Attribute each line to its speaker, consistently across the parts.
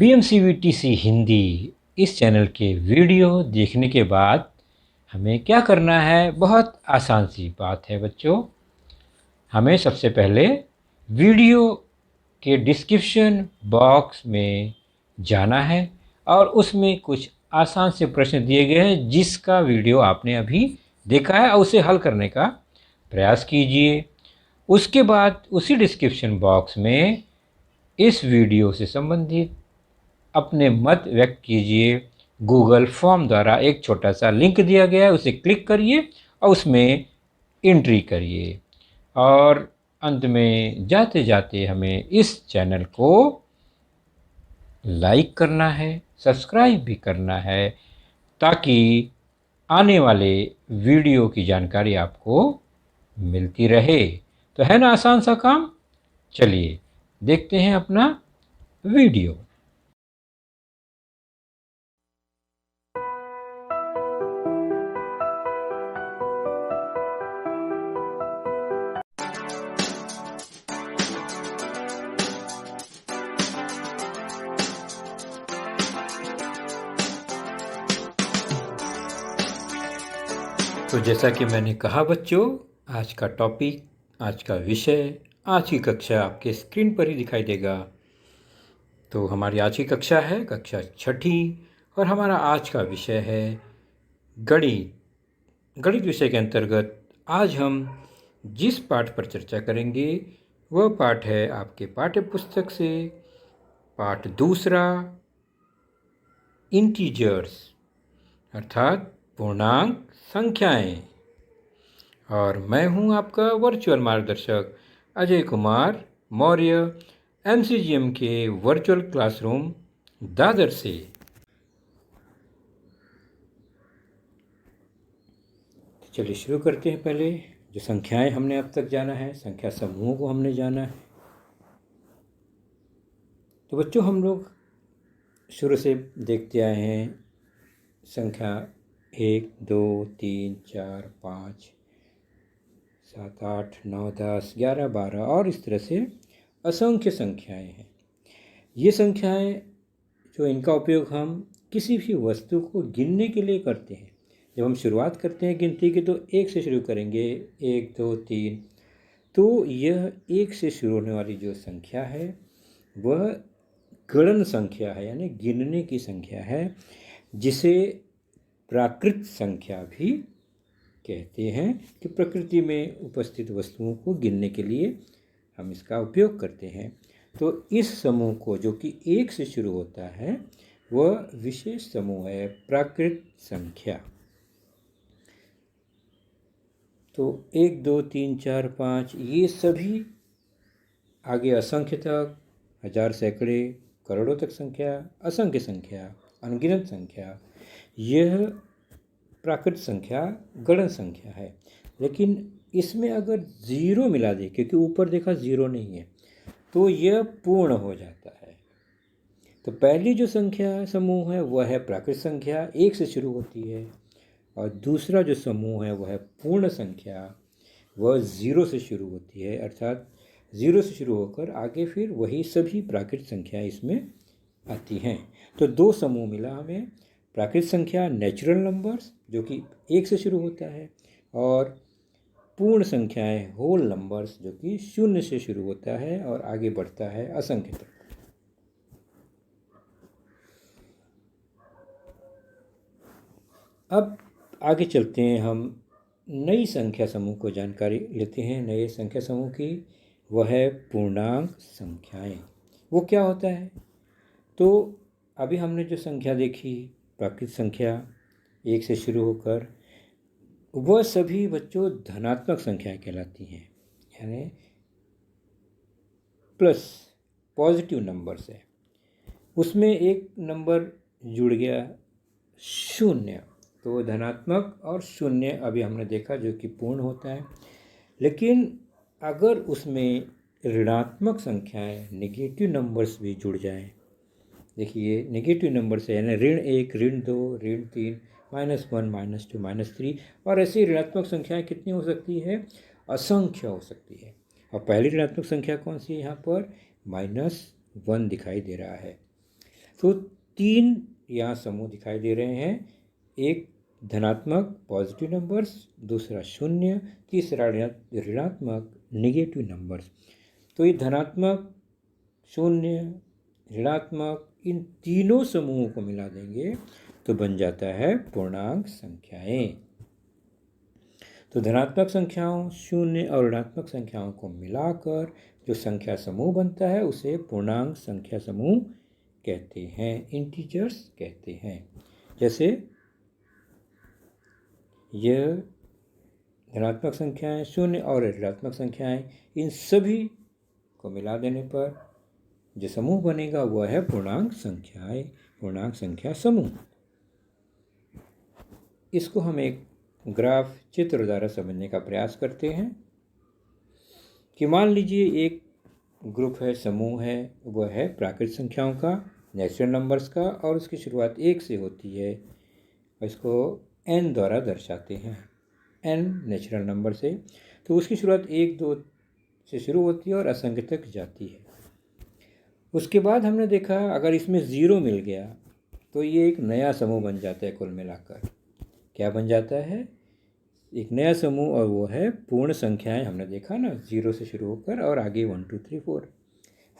Speaker 1: BMCVTC Hindi इस channel के video देखने के बाद हमें क्या करना है? बहुत आसान सी बात है बच्चों। हमें सबसे पहले वीडियो के डिस्क्रिप्शन बॉक्स में जाना है और उसमें कुछ आसान से प्रश्न दिए गए हैं जिसका वीडियो आपने अभी देखा है और उसे हल करने का प्रयास कीजिए। उसके बाद उसी डिस्क्रिप्शन बॉक्स में इस वीडियो से संबंधित अपने मत व्यक्त कीजिए। गूगल फॉर्म द्वारा एक छोटा सा लिंक दिया गया है, उसे क्लिक करिए और उसमें एंट्री करिए। और अंत में जाते जाते हमें इस चैनल को लाइक करना है, सब्सक्राइब भी करना है ताकि आने वाले वीडियो की जानकारी आपको मिलती रहे। तो है ना आसान सा काम? चलिए देखते हैं अपना वीडियो। तो जैसा कि मैंने कहा बच्चों, आज का टॉपिक, आज का विषय, आज की कक्षा आपके स्क्रीन पर ही दिखाई देगा। तो हमारी आज की कक्षा है कक्षा छठी और हमारा आज का विषय है गणित। गणित विषय के अंतर्गत आज हम जिस पाठ पर चर्चा करेंगे वह पाठ है आपके पाठ्य पुस्तक से पाठ दूसरा, इंटीजर्स अर्थात पूर्णांक संख्याएं। और मैं हूं आपका वर्चुअल मार्गदर्शक अजय कुमार मौर्य, MCGM के वर्चुअल क्लासरूम दादर से। चलिए शुरू करते हैं। पहले जो संख्याएं हमने अब तक जाना है, संख्या समूहों को हमने जाना है। तो बच्चों हम लोग शुरू से देखते आए हैं संख्या 1, 2, 3, 4, 5, 7, 8, 9, 10, 11, 12 और इस तरह से असंख्य संख्याएं हैं। ये संख्याएं जो इनका उपयोग हम किसी भी वस्तु को गिनने के लिए करते हैं। जब हम शुरुआत करते हैं गिनती की तो 1 से शुरू करेंगे, 1, 2, 3। तो यह 1 से शुरू होने वाली जो संख्या है वह गणन संख्या है, यानी गिनने की संख्या है, जिसे प्राकृत संख्या भी कहते हैं कि प्रकृति में उपस्थित वस्तुओं को गिनने के लिए हम इसका उपयोग करते हैं। तो इस समूह को जो कि 1 से शुरू होता है वह विशेष समूह है प्राकृत संख्या। तो 1, 2, 3, 4, 5 ये सभी आगे असंख्य तक, हजार, सैकड़े, करोड़ों तक संख्या, असंख्य संख्या, अनगिनत संख्या, यह प्राकृत संख्या गणन संख्या है। लेकिन इसमें अगर ज़ीरो मिला दे, क्योंकि ऊपर देखा ज़ीरो नहीं है, तो यह पूर्ण हो जाता है। तो पहली जो संख्या समूह है वह है प्राकृत संख्या, 1 से शुरू होती है। और दूसरा जो समूह है वह है पूर्ण संख्या, वह 0 से शुरू होती है, अर्थात 0 से शुरू होकर आगे फिर वही सभी प्राकृत संख्याएं इसमें आती हैं। तो 2 समूह मिला हमें, प्राकृत संख्या नेचुरल नंबर्स जो कि 1 से शुरू होता है, और पूर्ण संख्याएं होल नंबर्स जो कि 0 से शुरू होता है और आगे बढ़ता है असंख्य तक। अब आगे चलते हैं, हम नई संख्या समूह को जानकारी लेते हैं। नए संख्या समूह की वह है पूर्णांक संख्याएं। वो क्या होता है? तो अभी हमने जो संख्या देखी प्राकृत संख्या 1 से शुरू होकर, वह सभी बच्चों धनात्मक संख्याएं कहलाती हैं, यानी प्लस पॉजिटिव नंबर्स है। उसमें एक नंबर जुड़ गया 0, तो धनात्मक और 0 अभी हमने देखा जो कि पूर्ण होता है। लेकिन अगर उसमें ऋणात्मक संख्याएं, नेगेटिव नंबर्स भी जुड़ जाएं, देखिए नेगेटिव नंबर्स है यानी ऋण 1, ऋण 2, ऋण 3, -1, -2, -3, और ऐसी ऋणात्मक संख्याएं कितनी हो सकती है? असंख्य हो सकती है। और पहली ऋणात्मक संख्या कौन सी है यहाँ पर? -1 दिखाई दे रहा है। तो 3 यहाँ समूह दिखाई दे रहे हैं, एक धनात्मक पॉजिटिव नंबर्स, दूसरा शून्य, तीसरा ऋणात्मक नेगेटिव नंबर्स। तो ये धनात्मक, शून्य, ऋणात्मक, इन तीनों समूहों को मिला देंगे तो बन जाता है पूर्णांक संख्याएं। तो धनात्मक संख्याओं, शून्य और ऋणात्मक संख्याओं को मिलाकर जो संख्या समूह बनता है उसे पूर्णांक संख्या समूह कहते हैं, इंटीजर्स कहते हैं। जैसे यह धनात्मक संख्याएं, शून्य और ऋणात्मक संख्याएं, इन सभी को मिला देने पर जो समूह बनेगा वह है पूर्णांक संख्याएं, पूर्णांक संख्या समूह। इसको हम एक ग्राफ चित्र द्वारा समझने का प्रयास करते हैं कि मान लीजिए एक ग्रुप है, समूह है, वह है प्राकृतिक संख्याओं का, नेचुरल नंबर्स का, और उसकी शुरुआत 1 से होती है। इसको n द्वारा दर्शाते हैं, n नेचुरल नंबर से। तो उसकी शुरुआत 1, 2 से शुरू होती है और असंख्य तक जाती है। उसके बाद हमने देखा अगर इसमें 0 मिल गया तो ये एक नया समूह बन जाता है। कुल मिलाकर क्या बन जाता है? एक नया समूह, और वो है पूर्ण संख्याएं। हमने देखा ना, 0 से शुरू होकर और आगे 1 2 3 4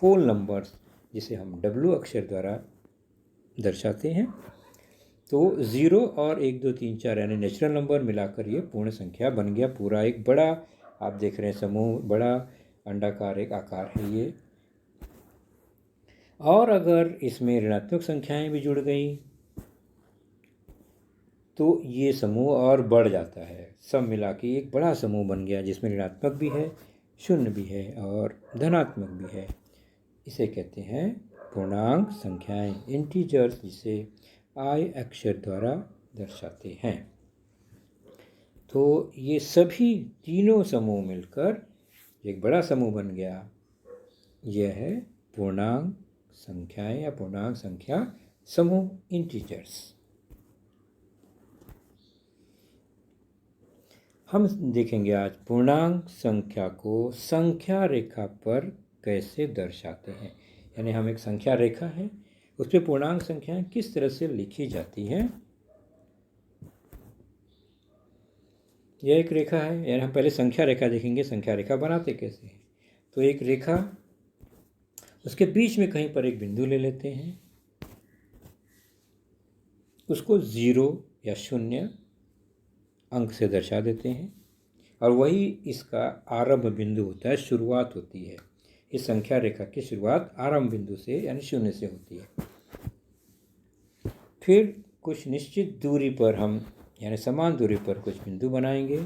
Speaker 1: होल नंबर्स, जिसे हम W अक्षर द्वारा दर्शाते हैं। तो 0 और 1 2 3 4 यानी नेचुरल नंबर मिलाकर ये पूर्ण संख्या बन गया। पूरा एक बड़ा, आप देख रहे हैं समूह, बड़ा अंडाकार एक आकार है ये। और अगर इसमें ऋणात्मक संख्याएं भी जुड़ गई तो ये समूह और बढ़ जाता है। सब मिला के एक बड़ा समूह बन गया जिसमें ऋणात्मक भी है, शून्य भी है और धनात्मक भी है। इसे कहते हैं पूर्णांक संख्याएं, इंटीजर्स, जिसे I अक्षर द्वारा दर्शाते हैं। तो ये सभी तीनों समूह मिलकर एक बड़ा समूह बन गया। यह है पूर्णांक संख्याएं या पूर्णांक संख्या समूह, इंटीजर्स। हम देखेंगे आज पूर्णांक संख्या को संख्या रेखा पर कैसे दर्शाते हैं। यानी हम एक संख्या रेखा है, उस पर पूर्णांक संख्याएं किस तरह से लिखी जाती हैं। यह एक रेखा है, यानी हम पहले संख्या रेखा देखेंगे, संख्या रेखा बनाते कैसे हैं। तो एक रेखा, उसके बीच में कहीं पर एक बिंदु ले लेते हैं, उसको 0 या 0 अंक से दर्शा देते हैं, और वही इसका आरंभ बिंदु होता है, शुरुआत होती है। इस संख्या रेखा की शुरुआत आरंभ बिंदु से यानी 0 से होती है। फिर कुछ निश्चित दूरी पर हम, यानी समान दूरी पर कुछ बिंदु बनाएंगे,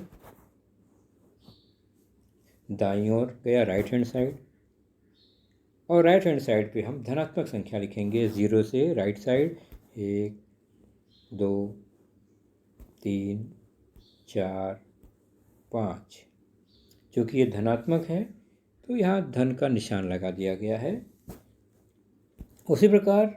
Speaker 1: दाईं ओर या राइट हैंड साइड। और राइट हैंड साइड पे हम धनात्मक संख्या लिखेंगे 0 से राइट साइड, 1 2 3 4 5। क्योंकि ये धनात्मक है तो यहाँ धन का निशान लगा दिया गया है। उसी प्रकार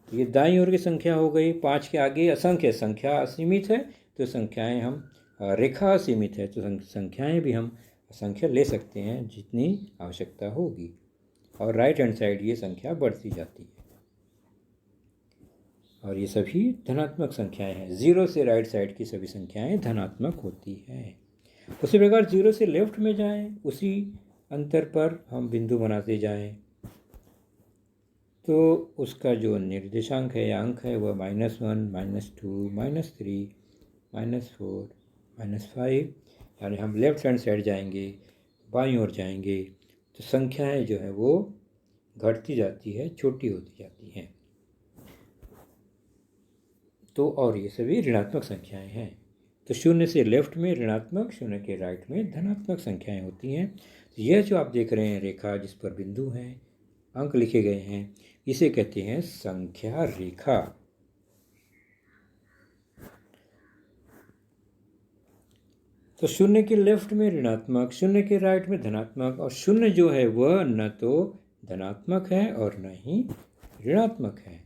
Speaker 1: ये दाईं ओर की संख्या हो गई, 5 के आगे असंख्य, संख्या असीमित है तो संख्याएं हम, रेखा असीमित है तो संख्याएं भी हम असंख्य ले सकते हैं जितनी आवश्यकता होगी। और राइट हैंड साइड ये संख्या बढ़ती जाती है, और ये सभी धनात्मक संख्याएं हैं। 0 से राइट साइड की सभी संख्याएं धनात्मक होती हैं। उसी प्रकार 0 से लेफ्ट में जाएं, उसी अंतर पर हम बिंदु बनाते जाएं, तो उसका जो निर्देशांक है या अंक है वह -1 -2 -3 -4 -5, यानी हम लेफ्ट हैंड साइड जाएंगे, बाईं ओर जाएंगे तो संख्याएं जो है वो घटती जाती है, छोटी होती जाती हैं। तो और ये सभी ऋणात्मक संख्याएं हैं। तो 0 से लेफ्ट में ऋणात्मक, 0 के राइट में धनात्मक संख्याएं होती हैं। तो यह जो आप देख रहे हैं रेखा, जिस पर बिंदु हैं, अंक लिखे गए हैं, इसे कहते हैं संख्या रेखा। तो 0 के लेफ्ट में ऋणात्मक, 0 के राइट में धनात्मक, और 0 जो है वह न तो धनात्मक है और न ही ऋणात्मक है।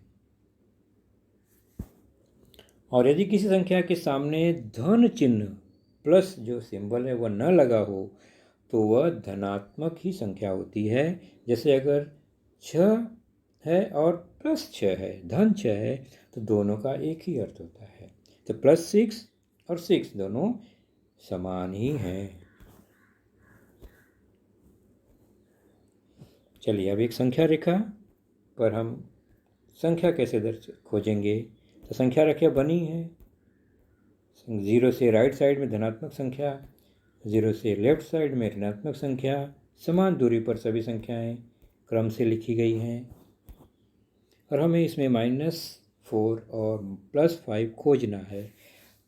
Speaker 1: और यदि किसी संख्या के सामने धन चिन्ह प्लस जो सिंबल है वह न लगा हो तो वह धनात्मक ही संख्या होती है। जैसे अगर 6 है और +6 है, धन 6 है, तो दोनों का एक ही अर्थ होता है। तो +6 और 6 दोनों समान ही हैं। चलिए अब एक संख्या रेखा पर हम संख्या कैसे खोजेंगे। तो संख्या रेखा बनी है, 0 से राइट साइड में धनात्मक संख्या, 0 से लेफ्ट साइड में ऋणात्मक संख्या, समान दूरी पर सभी संख्याएं क्रम से लिखी गई हैं और हमें इसमें -4 और +5 खोजना है।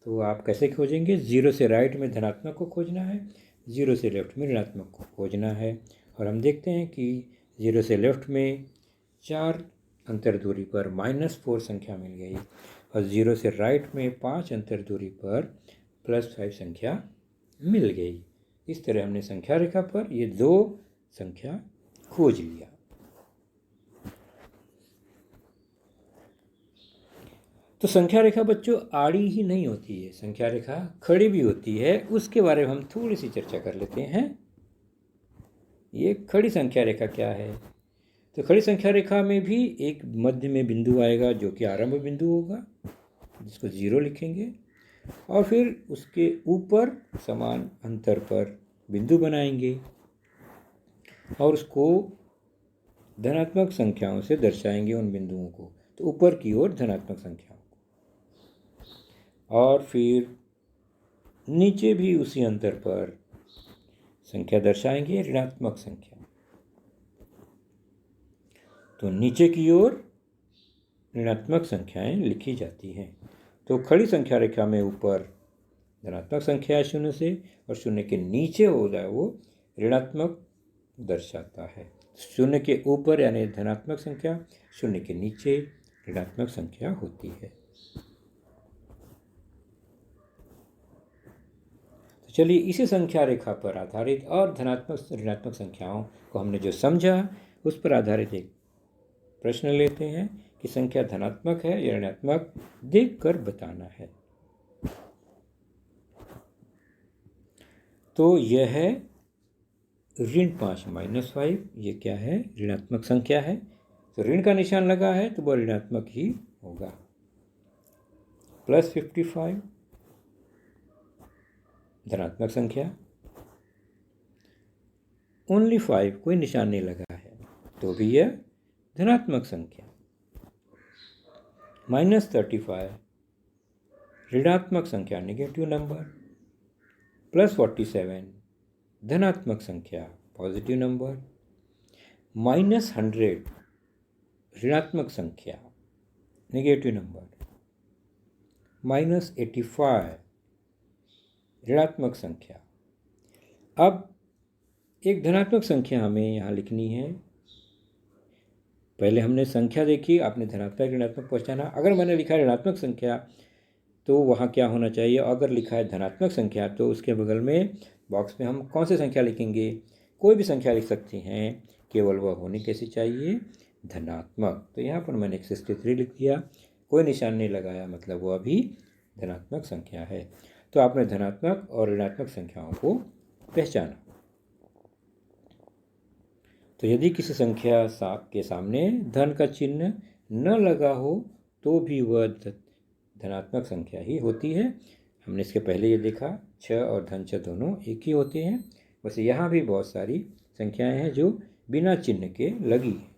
Speaker 1: तो आप कैसे खोजेंगे? 0 से राइट में धनात्मक को खोजना है, 0 से लेफ्ट में ऋणात्मक को खोजना है। और हम देखते हैं कि 0 से लेफ्ट में 4 अंतर दूरी पर -4 संख्या मिल गई और 0 से राइट में 5 अंतर दूरी पर +5 संख्या मिल गई। इस तरह हमने संख्या रेखा पर ये 2 संख्या खोज लिया। तो संख्या रेखा बच्चों आड़ी ही नहीं होती है, संख्या रेखा खड़ी भी होती है। उसके बारे में हम थोड़ी सी चर्चा कर लेते हैं। ये खड़ी संख्या रेखा क्या है? तो खड़ी संख्या रेखा में भी एक मध्य में बिंदु आएगा जो कि आरंभ बिंदु होगा, जिसको 0 लिखेंगे, और फिर उसके ऊपर समान अंतर पर बिंदु बनाएंगे और उसको धनात्मक संख्याओं से दर्शाएंगे उन बिंदुओं को। तो ऊपर की ओर धनात्मक संख्याओं को, और फिर नीचे भी उसी अंतर पर संख्या दर्शाएंगे, ऋणात्मक संख्या। तो नीचे की ओर ऋणात्मक संख्याएं लिखी जाती हैं। तो खड़ी संख्या रेखा में ऊपर धनात्मक संख्या 0 से और 0 के नीचे हो जाए वो ऋणात्मक दर्शाता है। 0 के ऊपर यानी धनात्मक संख्या, 0 के नीचे ऋणात्मक संख्या होती है। तो चलिए इसी संख्या रेखा पर आधारित और धनात्मक ऋणात्मक संख्याओं को हमने जो समझा उस पर आधारित एक प्रश्न लेते हैं कि संख्या धनात्मक है या ऋणात्मक, देखकर बताना है। तो यह है ऋण 5 -5, ये क्या है? ऋणात्मक संख्या है। तो ऋण का निशान लगा है तो वह ऋणात्मक ही होगा। +55 धनात्मक संख्या, ओनली 5 कोई निशान नहीं लगा है तो भी यह धनात्मक संख्या। -35 ऋणात्मक संख्या, नेगेटिव नंबर। +47 धनात्मक संख्या, पॉजिटिव नंबर। -100 ऋणात्मक संख्या, नेगेटिव नंबर। -85 ऋणात्मक संख्या। अब एक धनात्मक संख्या हमें यहाँ लिखनी है। पहले हमने संख्या देखी, आपने धनात्मक ऋणात्मक पहचाना। अगर मैंने लिखा है ऋणात्मक संख्या तो वहाँ क्या होना चाहिए? अगर लिखा है धनात्मक संख्या तो उसके बगल में बॉक्स में हम कौन सी संख्या लिखेंगे? कोई भी संख्या लिख सकते हैं, केवल वह होनी कैसी चाहिए? धनात्मक। तो यहाँ पर मैंने 63 लिख दिया, कोई निशान नहीं लगाया, मतलब वह भी धनात्मक संख्या है। तो आपने धनात्मक और ऋणात्मक संख्याओं को पहचाना। तो यदि किसी संख्या के सामने धन का चिन्ह न लगा हो तो भी वह धनात्मक संख्या ही होती है। हमने इसके पहले ये देखा 6 और धन 6 दोनों एक ही होते हैं। वैसे यहाँ भी बहुत सारी संख्याएं हैं जो बिना चिन्ह के लगी हैं।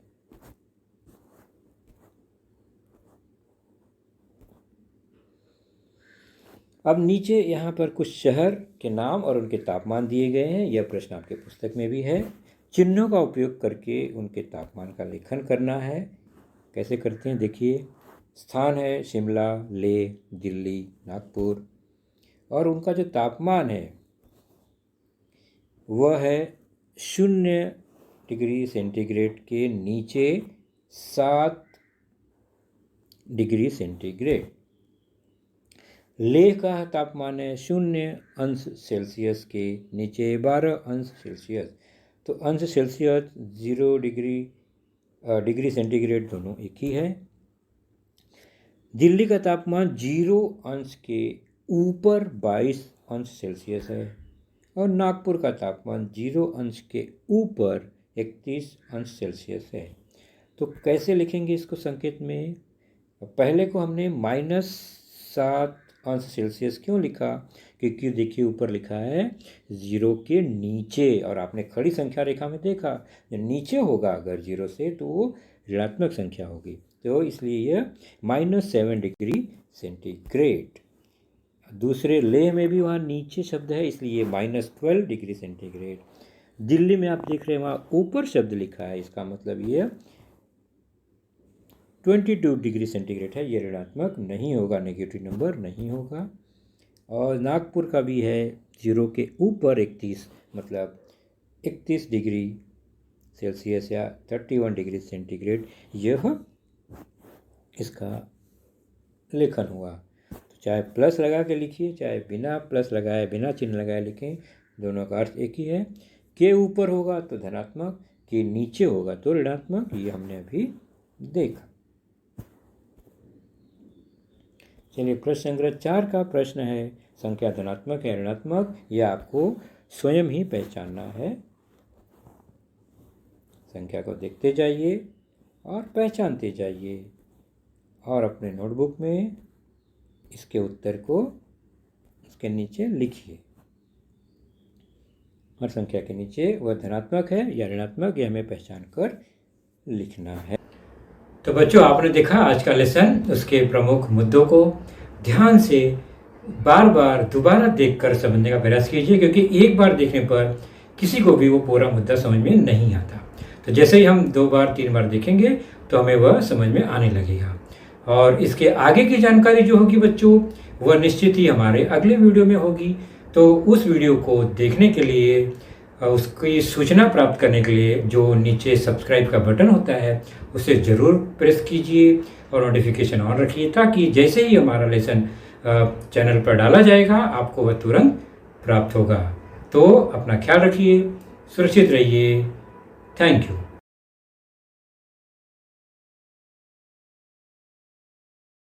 Speaker 1: अब नीचे यहाँ पर कुछ शहर के नाम और उनके तापमान दिए गए हैं। यह प्रश्न आपके पुस्तक में भी है। चिन्हों का उपयोग करके उनके तापमान का लेखन करना है। कैसे करते हैं देखिए। स्थान है शिमला, लेह, दिल्ली, नागपुर, और उनका जो तापमान है वह है 0 डिग्री सेंटीग्रेड के नीचे 7 डिग्री सेंटीग्रेड। लेह का तापमान है 0° के नीचे 12°। तो अंश सेल्सियस 0 डिग्री सेंटीग्रेड दोनों एक ही है। दिल्ली का तापमान 0° के ऊपर 22° है और नागपुर का तापमान 0° के ऊपर 31° है। तो कैसे लिखेंगे इसको संकेत में? पहले को हमने -7 अंश सेल्सियस क्यों लिखा? क्योंकि देखिए ऊपर लिखा है 0 के नीचे, और आपने खड़ी संख्या रेखा में देखा जो नीचे होगा अगर 0 से तो वो ऋणात्मक संख्या होगी, तो इसलिए यह -7 डिग्री सेंटीग्रेड। दूसरे लेह में भी वहाँ नीचे शब्द है, इसलिए -12 डिग्री सेंटीग्रेड। दिल्ली में आप देख रहे हैं वहाँ ऊपर शब्द लिखा है, इसका मतलब ये 22 डिग्री सेंटीग्रेड है, ये ऋणात्मक नहीं होगा, नेगेटिव नंबर नहीं होगा। और नागपुर का भी है 0 के ऊपर 31, मतलब 31 डिग्री सेल्सियस या 31 डिग्री सेंटीग्रेड, यह इसका लेखन हुआ। तो चाहे प्लस लगा के लिखिए, चाहे बिना प्लस लगाए बिना चिन्ह लगाए लिखें, दोनों का अर्थ एक ही है। के ऊपर होगा तो धनात्मक, के नीचे होगा तो ऋणात्मक, ये हमने अभी देखा। चलिए प्रश्न संग्रह 4 का प्रश्न है, संख्या धनात्मक है ऋणात्मक, यह आपको स्वयं ही पहचानना है। संख्या को देखते जाइए और पहचानते जाइए, और अपने नोटबुक में इसके उत्तर को इसके नीचे लिखिए। हर संख्या के नीचे वह धनात्मक है या ऋणात्मक, यह हमें पहचान कर लिखना है। तो बच्चों, आपने देखा आज का लेसन, उसके प्रमुख मुद्दों को ध्यान से बार बार दोबारा देखकर समझने का प्रयास कीजिए, क्योंकि एक बार देखने पर किसी को भी वो पूरा मुद्दा समझ में नहीं आता। तो जैसे ही हम 2 बार 3 बार देखेंगे तो हमें वह समझ में आने लगेगा। और इसके आगे की जानकारी जो होगी बच्चों, वह निश्चित ही हमारे अगले वीडियो में होगी। तो उस वीडियो को देखने के लिए, उसकी सूचना प्राप्त करने के लिए जो नीचे सब्सक्राइब का बटन होता है उसे ज़रूर प्रेस कीजिए और नोटिफिकेशन ऑन रखिए, ताकि जैसे ही हमारा लेसन चैनल पर डाला जाएगा आपको वह तुरंत प्राप्त होगा। तो अपना ख्याल रखिए, सुरक्षित रहिए। Thank you.